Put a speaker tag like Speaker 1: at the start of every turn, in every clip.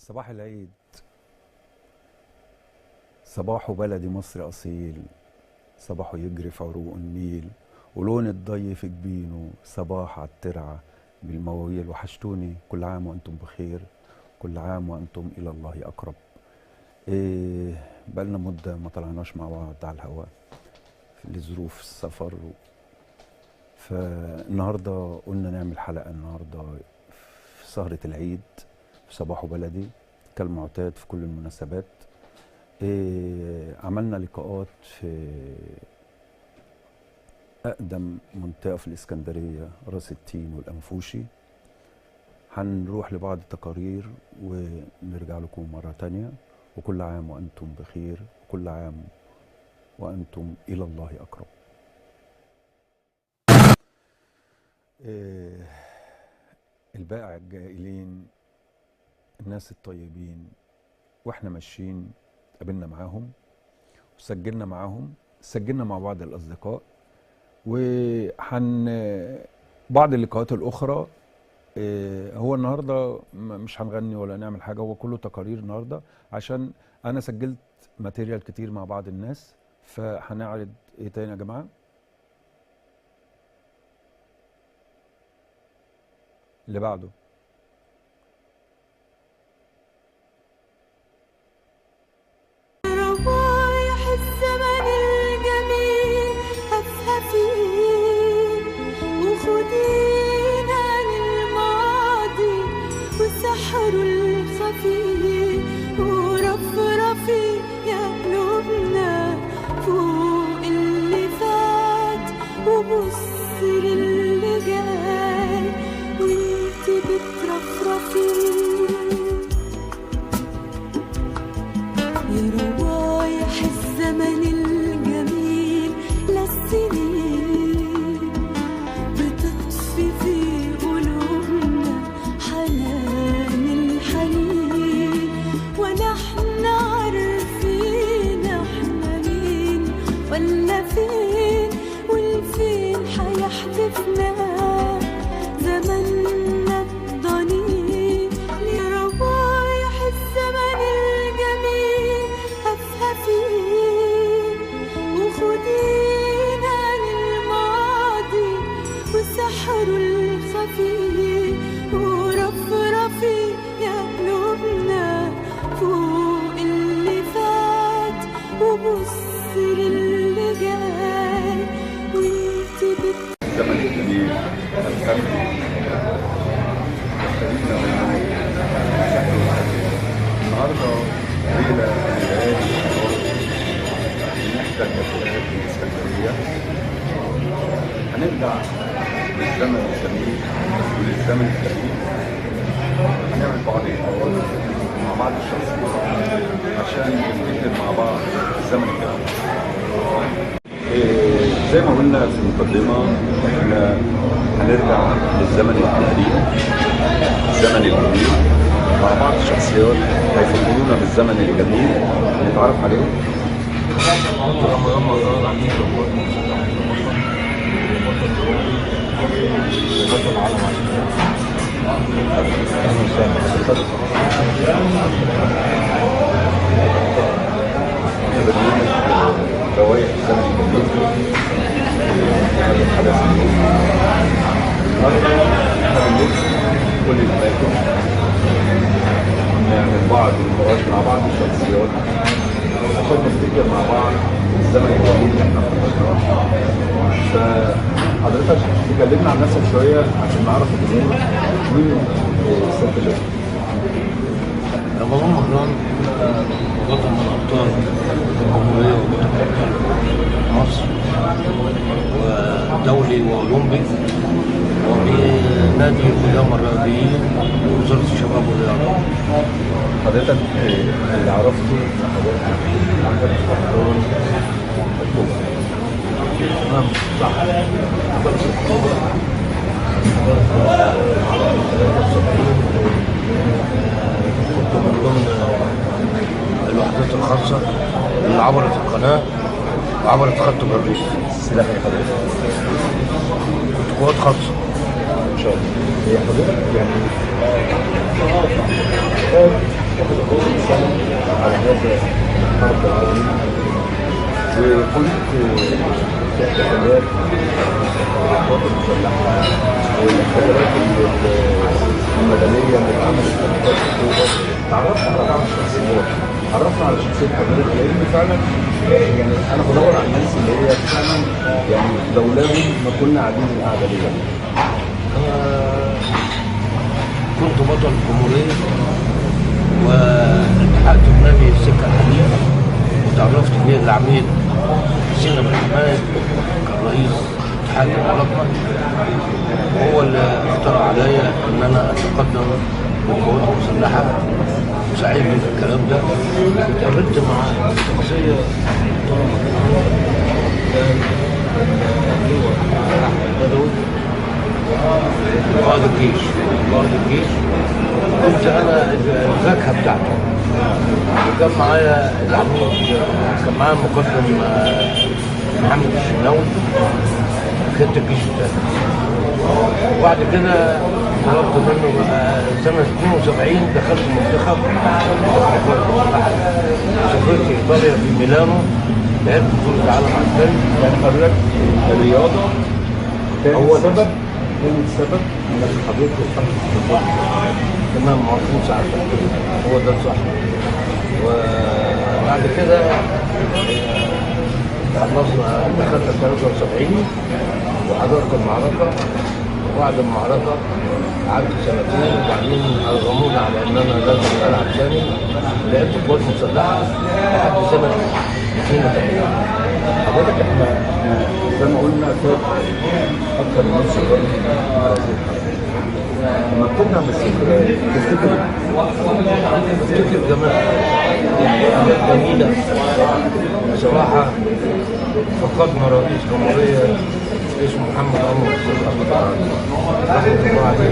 Speaker 1: صباح العيد، صباحه بلدي مصري أصيل، صباحه يجري في عروق النيل، ولون الضي في جبينه صباح عالترعة بالمواويل. وحشتوني، كل عام وأنتم بخير، كل عام وأنتم إلى الله أقرب. بقالنا مدة ما طلعناش مع بعض على الهواء لظروف السفر فالنهاردة قلنا نعمل حلقة النهاردة في سهرة العيد في صباحه بلدي كالمعتاد في كل المناسبات. عملنا لقاءات في أقدم منطقة في الإسكندرية، راس التين والأنفوشي. هنروح لبعض التقارير ونرجع لكم مرة تانية. وكل عام وأنتم بخير، وكل عام وأنتم إلى الله أقرب. البائع الجائلين، الناس الطيبين، واحنا ماشيين قابلنا معاهم وسجلنا معاهم، سجلنا مع بعض الأصدقاء. بعض اللقاءات الأخرى هو النهاردة مش هنغني ولا نعمل حاجة، هو كله تقارير النهاردة عشان أنا سجلت ماتيريال كتير مع بعض الناس. فهنعرض إيه تاني يا جماعة؟ اللي بعده.
Speaker 2: روايح الزمن الجميل هفهفين وخدينا للماضي وسحره الخفي ورفرفي يا قلوبنا فوق اللي فات وبص للي جاي وانت بترفرفي. يا روايح الزمن الجميل للسنين بتطفي في قلوبنا حنان الحنين، ونحن عارفين احنا مين ولا فين والفين حيحدفنا زمننا الضنين. يا روايح الزمن الجميل هفهفين وخدينا للماضي وسحره الخفي ورفرفي يا قلوبنا فوق اللي فات وبص للي جاي وانت
Speaker 3: الزمن الجميل الخفي يختلفنا النهارده ليله من ليالي من احدى المنطقات في الاسكندريه. هنرجع للزمن الجميل وللزمن الجميل، هنعمل بعض اللقاءات مع بعض الشخصيات عشان نفتكر مع بعض الزمن الجميل. زي ما قلنا في المقدمة احنا هنرجع للزمن القديم، الزمن الجميل، مع بعض الشخصيات هيفكرونا بالزمن الجميل نتعرف عليهم. روايح الزمن الجميل الحدث كل الأماكن نعمل بعض النقاش مع بعض الشخصيات عشان نفتكر مع بعض الزمن الجميل اللي احنا خلصناه. فحضرتك تكلمنا عن نفسك شوية عشان نعرف الجمهور مين الست اللي
Speaker 4: رمضان مهران بطل من أبطال الجمهورية وبطل مصر ودولي وأولمبي وبنادي القدامى الرياضيين ووزارة الشباب والرياضة.
Speaker 3: حضرتك اللي عرفته حضرتك عندك أبطال الكوبا.
Speaker 4: نعم صح. بطل الكوبا كنت من ضمن الوحدات الخاصة اللي عبرت القناة وعبرت خط الريف.
Speaker 3: السلاح اللي حضرتك
Speaker 4: كنت قوات خاصة
Speaker 3: إن شاء الله. هي حضرتك يعني على هذا الحرب العظيم، وكنت في احتفالات القوات المسلحة والاحتفالات المدنية اللي عملت في أكتوبر. تعرفنا على بعض الشخصيات، تعرفنا على شخصية حضرتك، لأن فعلا يعني أنا بدور على الناس اللي هي فعلا يعني لولاهم ما كنا قاعدين القعدة دي.
Speaker 4: كنت بطل الجمهورية والتحقت بنادي السكة الحديد، وتعرفت بيه العميد حسين أبو الحماد كان رئيس اتحاد الملاكمة، وهو اللي اقترح عليا إن أنا أتقدم بالقوات المسلحة، وساعدني في الكلام ده. واتقابلت مع شخصية قائد الجيش كنت انا الفاكهه بتاعته، وكان معايا العميد، كان معايا المقدم محمد الشناوي خدت الجيش الثاني. وبعد كده طلبت منه سنه 72 دخلت المنتخب، سافرت ايطاليا في ميلانو، لعبت بطوله العالم عسكري.
Speaker 3: يعني حضرتك الرياضة هو سبب كان السبب انك حضرتك وصلت للبطولة.
Speaker 4: تمام، معروفين ساعتها هو ده صح. وبعد كده خلصنا، دخلنا 73 وحضرت المعركة. وبعد المعركة قعدت سنتين، وبعدين أرغموني على إن أنا لازم ألعب ثاني. لعبت قوات مسلحة لحد سنة 82.
Speaker 3: حضرتك احنا زي ما قلنا فات اكثر من نص قرن على هذه الحرب. لما بترجع بالذكريات تفتكر
Speaker 4: بفتكر جمال جميلة بصراحة. فقدنا رئيس جمهورية اسمه محمد عمر رحمة الله عليه.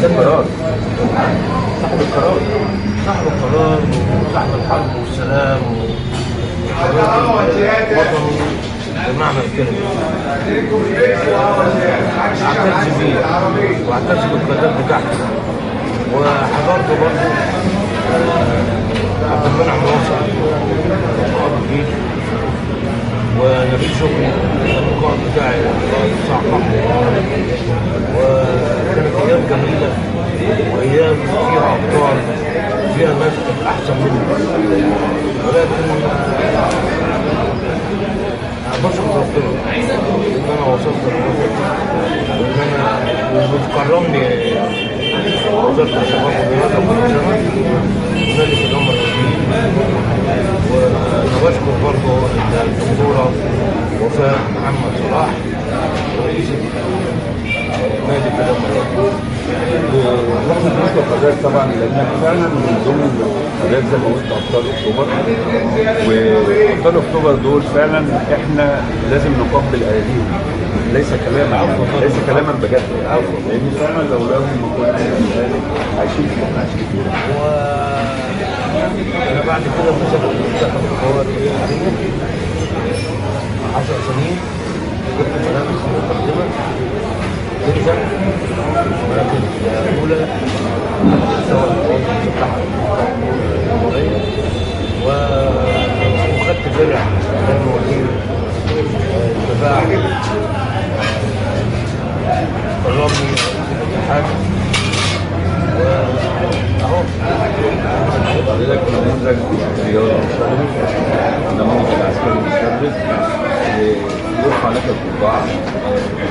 Speaker 3: ده قرار صاحب القرار
Speaker 4: وصاحب الحرب والسلام وطني بمعنى الكلمة. اعتز بيه واعتز بالقدر بتاعته. وحضرت برضه عبد المنعم ناصر قائد الجيش، ونبيل شكري القائد بتاعي بتاع قحط. وكانت ايام جميله وايام فيها ابطال، فيها ناس احسن مني. ولكن بشكر ربنا ان انا وصلت للوصول، وان انا بتكرمني وزاره الشباب والرياضه كل سنه ونادي الامم الرياضيين. وانا بشكر برضه الدكتوره وفاء محمد صلاح رئيس نادي الامم الرياضيين.
Speaker 3: نحن بنشكر حضرتك طبعا لانك فعلا من ضمن حضرتك زي ما قلت ابطال اكتوبر، وابطال اكتوبر دول فعلا احنا لازم نقبل ايديهم، ليس كلاما بجد، لان فعلا لو ما كنا عايشين في احنا عايشين فيها.
Speaker 4: وانا بعد كده مسكت منتخب القوات البحريه 10 سنين، كنت مراكز متقدمه جدا، مراكز اولى على مستوى القوات المسلحه الجمهوريه. وخدت درع كان وزير الدفاع كرمني الاتحاد. واهو
Speaker 3: حضرتك نموذج رياضي مشرف، نموذج عسكري مشرف، يرفع لك القبعه.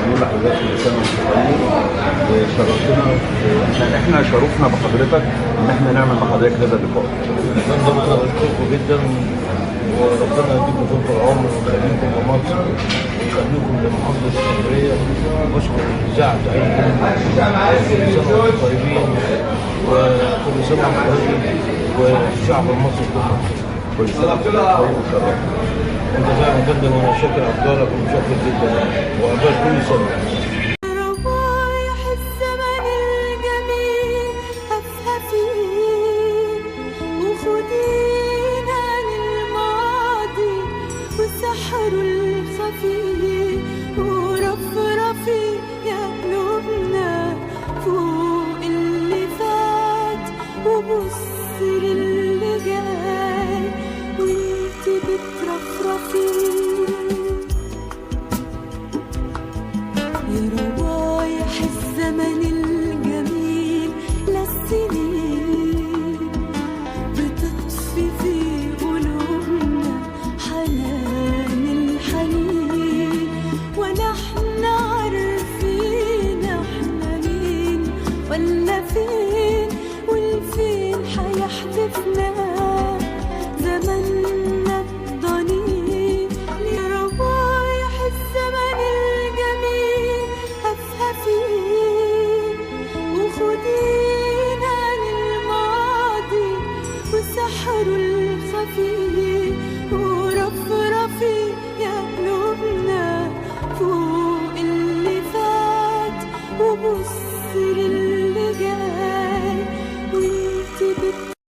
Speaker 3: نقول لحضرتك كل سنه وانت طيب، وشرفتنا. احنا شرفنا بحضرتك ان احنا نعمل مع حضرتك هذا اللقاء.
Speaker 4: انا بشكركم جدا، وربنا يديكم طول العمر ويخليكم لمصر ويخليكم لمحافظه اسكندريه. بشكر الاذاعه بتاعتكم، كل سنه وانتم طيبين، وكل سنه وانتم طيبين، والشعب المصري كله
Speaker 3: كل سنه وانت طيب وشرفتنا.
Speaker 4: انت فاهم جدا، وانا شاكر اقدارك ومشكر جدا، وعقبال كل سنه.
Speaker 2: روايح الزمن الجميل هفهفي وخدينا للماضي وسحره الخفي، ورفرفي يا قلوبنا فوق اللي احنا فين والفين حيحدفنا زمننا الضنين لروايح الزمن الجميل هفهفين وخدينا للماضي وسحروا